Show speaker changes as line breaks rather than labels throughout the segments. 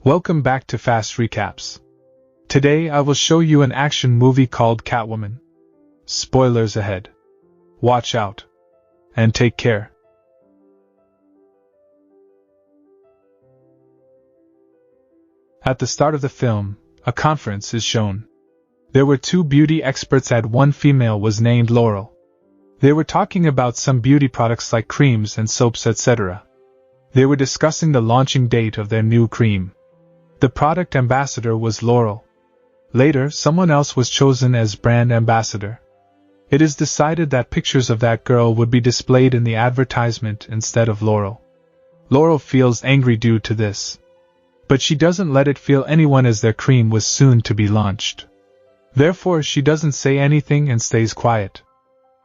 Welcome back to Fast Recaps. Today I will show you an action movie called Catwoman. Spoilers ahead. Watch out. And take care. At the start of the film, a conference is shown. There were two beauty experts and one female was named Laurel. They were talking about some beauty products like creams and soaps, etc. They were discussing the launching date of their new cream. The product ambassador was Laurel. Later, someone else was chosen as brand ambassador. It is decided that pictures of that girl would be displayed in the advertisement instead of Laurel. Laurel feels angry due to this. But she doesn't let it feel anyone as their cream was soon to be launched. Therefore, she doesn't say anything and stays quiet.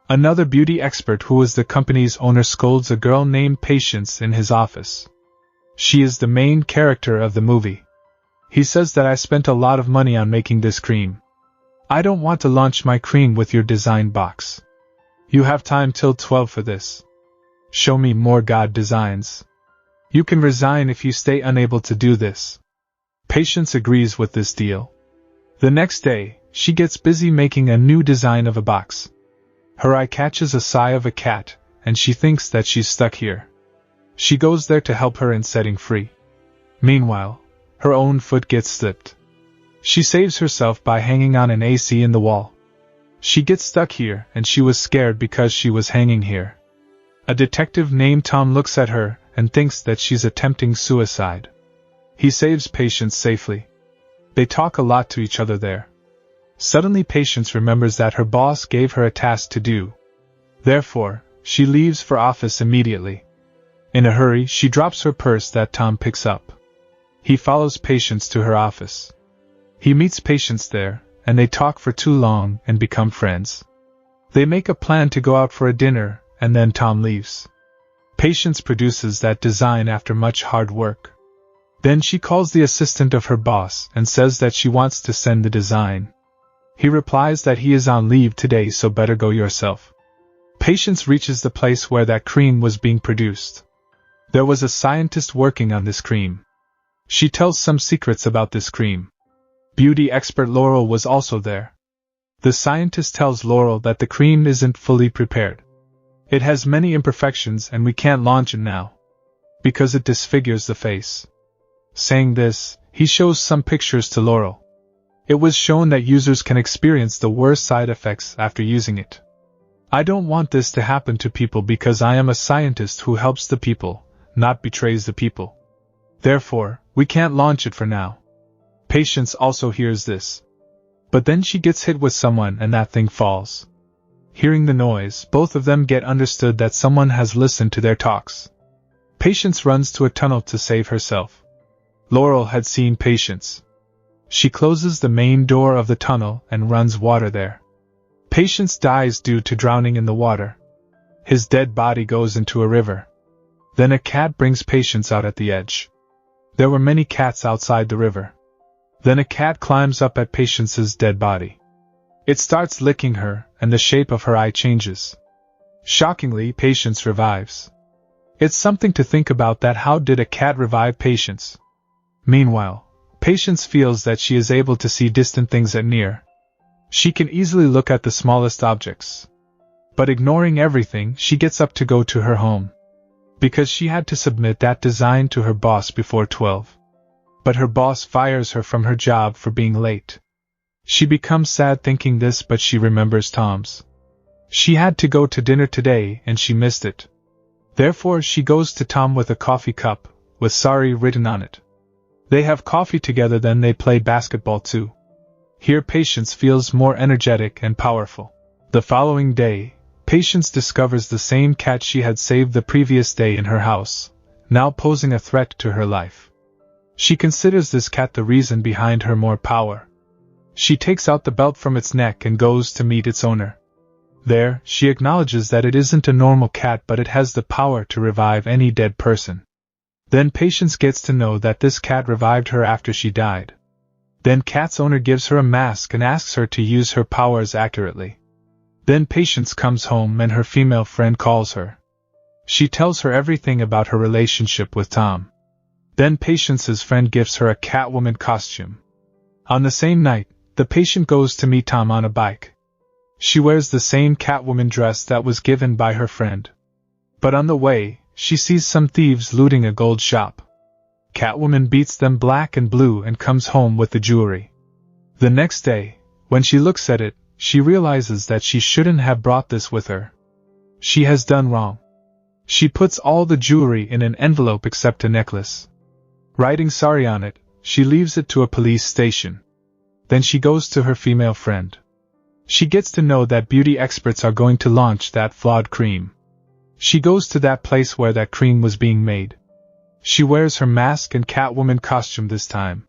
Another beauty expert who is the company's owner scolds a girl named Patience in his office. She is the main character of the movie. He says that I spent a lot of money on making this cream. I don't want to launch my cream with your design box. You have time till 12 for this. Show me more god designs. You can resign if you stay unable to do this. Patience agrees with this deal. The next day, she gets busy making a new design of a box. Her eye catches a sigh of a cat, and she thinks that she's stuck here. She goes there to help her in setting free. Meanwhile, her own foot gets slipped. She saves herself by hanging on an AC in the wall. She gets stuck here and she was scared because she was hanging here. A detective named Tom looks at her and thinks that she's attempting suicide. He saves Patience safely. They talk a lot to each other there. Suddenly Patience remembers that her boss gave her a task to do. Therefore, she leaves for office immediately. In a hurry, she drops her purse that Tom picks up. He follows Patience to her office. He meets Patience there, and they talk for too long and become friends. They make a plan to go out for a dinner, and then Tom leaves. Patience produces that design after much hard work. Then she calls the assistant of her boss and says that she wants to send the design. He replies that he is on leave today, so better go yourself. Patience reaches the place where that cream was being produced. There was a scientist working on this cream. She tells some secrets about this cream. Beauty expert Laurel was also there. The scientist tells Laurel that the cream isn't fully prepared. It has many imperfections and we can't launch it now, because it disfigures the face. Saying this, he shows some pictures to Laurel. It was shown that users can experience the worst side effects after using it. I don't want this to happen to people because I am a scientist who helps the people, not betrays the people. Therefore, we can't launch it for now. Patience also hears this. But then she gets hit with someone and that thing falls. Hearing the noise, both of them get understood that someone has listened to their talks. Patience runs to a tunnel to save herself. Laurel had seen Patience. She closes the main door of the tunnel and runs water there. Patience dies due to drowning in the water. His dead body goes into a river. Then a cat brings Patience out at the edge. There were many cats outside the river. Then a cat climbs up at Patience's dead body. It starts licking her, and the shape of her eye changes. Shockingly, Patience revives. It's something to think about that how did a cat revive Patience? Meanwhile, Patience feels that she is able to see distant things at near. She can easily look at the smallest objects. But ignoring everything, she gets up to go to her home. Because she had to submit that design to her boss before 12. But her boss fires her from her job for being late. She becomes sad thinking this, but she remembers Tom's. She had to go to dinner today and she missed it. Therefore she goes to Tom with a coffee cup, with sorry written on it. They have coffee together, then they play basketball too. Here Patience feels more energetic and powerful. The following day, Patience discovers the same cat she had saved the previous day in her house, now posing a threat to her life. She considers this cat the reason behind her more power. She takes out the belt from its neck and goes to meet its owner. There, she acknowledges that it isn't a normal cat but it has the power to revive any dead person. Then Patience gets to know that this cat revived her after she died. Then Cat's owner gives her a mask and asks her to use her powers accurately. Then Patience comes home and her female friend calls her. She tells her everything about her relationship with Tom. Then Patience's friend gives her a Catwoman costume. On the same night, the patient goes to meet Tom on a bike. She wears the same Catwoman dress that was given by her friend. But on the way, she sees some thieves looting a gold shop. Catwoman beats them black and blue and comes home with the jewelry. The next day, when she looks at it, she realizes that she shouldn't have brought this with her. She has done wrong. She puts all the jewelry in an envelope except a necklace. Writing sorry on it, she leaves it to a police station. Then she goes to her female friend. She gets to know that beauty experts are going to launch that flawed cream. She goes to that place where that cream was being made. She wears her mask and Catwoman costume this time.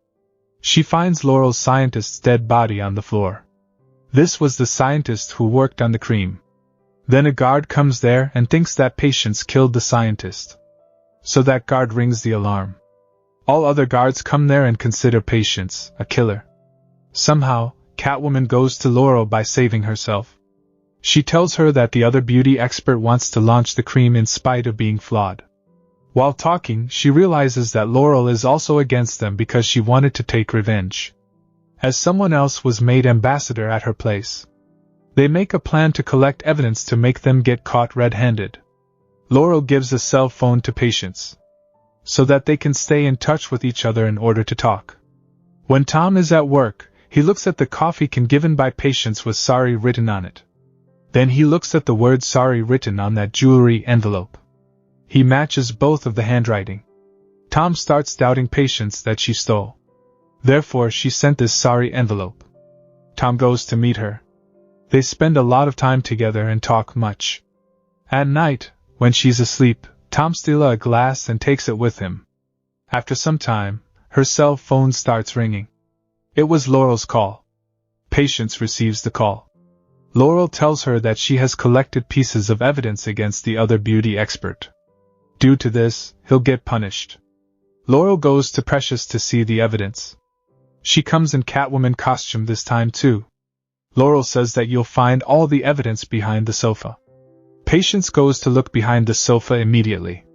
She finds Laurel's scientist's dead body on the floor. This was the scientist who worked on the cream. Then a guard comes there and thinks that Patience killed the scientist. So that guard rings the alarm. All other guards come there and consider Patience a killer. Somehow, Catwoman goes to Laurel by saving herself. She tells her that the other beauty expert wants to launch the cream in spite of being flawed. While talking, she realizes that Laurel is also against them because she wanted to take revenge, as someone else was made ambassador at her place. They make a plan to collect evidence to make them get caught red-handed. Laurel gives a cell phone to Patience, so that they can stay in touch with each other in order to talk. When Tom is at work, he looks at the coffee can given by Patience with sorry written on it. Then he looks at the word sorry written on that jewelry envelope. He matches both of the handwriting. Tom starts doubting Patience that she stole. Therefore she sent this sorry envelope. Tom goes to meet her. They spend a lot of time together and talk much. At night, when she's asleep, Tom steals a glass and takes it with him. After some time, her cell phone starts ringing. It was Laurel's call. Patience receives the call. Laurel tells her that she has collected pieces of evidence against the other beauty expert. Due to this, he'll get punished. Laurel goes to Precious to see the evidence. She comes in Catwoman costume this time too. Laurel says that you'll find all the evidence behind the sofa. Patience goes to look behind the sofa immediately.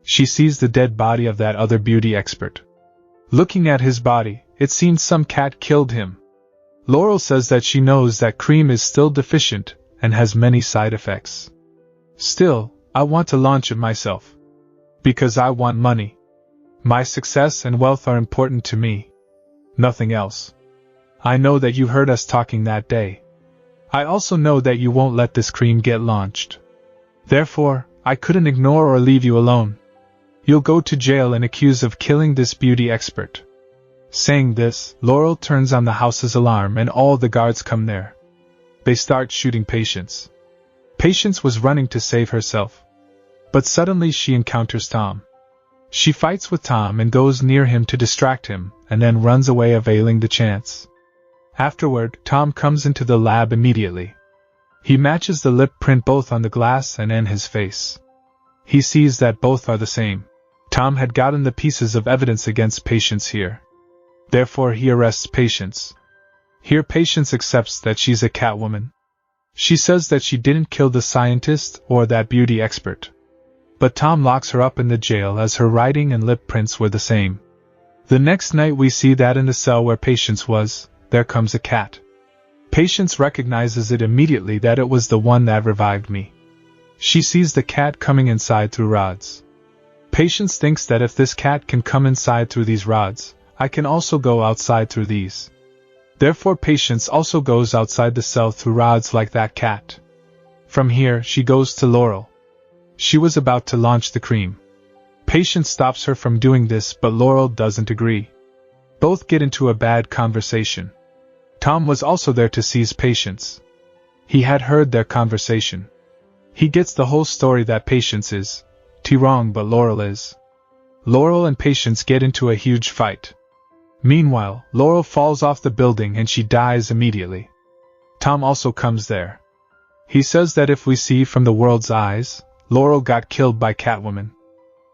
She sees the dead body of that other beauty expert. Looking at his body, it seems some cat killed him. Laurel says that she knows that cream is still deficient and has many side effects. Still, I want to launch it myself. Because I want money. My success and wealth are important to me. Nothing else. I know that you heard us talking that day. I also know that you won't let this cream get launched. Therefore, I couldn't ignore or leave you alone. You'll go to jail and accused of killing this beauty expert. Saying this, Laurel turns on the house's alarm and all the guards come there. They start shooting Patience. Patience was running to save herself. But suddenly she encounters Tom. She fights with Tom and goes near him to distract him, and then runs away availing the chance. Afterward, Tom comes into the lab immediately. He matches the lip print both on the glass and in his face. He sees that both are the same. Tom had gotten the pieces of evidence against Patience here. Therefore he arrests Patience. Here Patience accepts that she's a Catwoman. She says that she didn't kill the scientist or that beauty expert. But Tom locks her up in the jail as her writing and lip prints were the same. The next night we see that in the cell where Patience was, there comes a cat. Patience recognizes it immediately that it was the one that revived me. She sees the cat coming inside through rods. Patience thinks that if this cat can come inside through these rods, I can also go outside through these. Therefore Patience also goes outside the cell through rods like that cat. From here she goes to Laurel. She was about to launch the cream. Patience stops her from doing this, but Laurel doesn't agree. Both get into a bad conversation. Tom was also there to seize Patience. He had heard their conversation. He gets the whole story that Patience is wrong but Laurel is. Laurel and Patience get into a huge fight. Meanwhile, Laurel falls off the building and she dies immediately. Tom also comes there. He says that if we see from the world's eyes, Laurel got killed by Catwoman.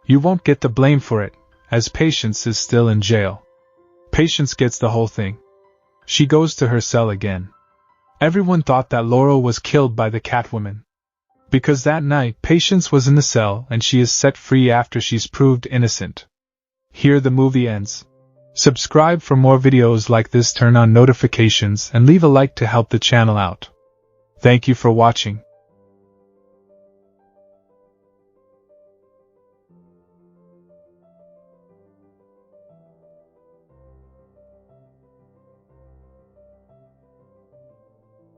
You won't get the blame for it, as Patience is still in jail. Patience gets the whole thing. She goes to her cell again. Everyone thought that Laurel was killed by the Catwoman. Because that night Patience was in the cell and she is set free after she's proved innocent. Here the movie ends. Subscribe for more videos like this, turn on notifications, and leave a like to help the channel out. Thank you for watching.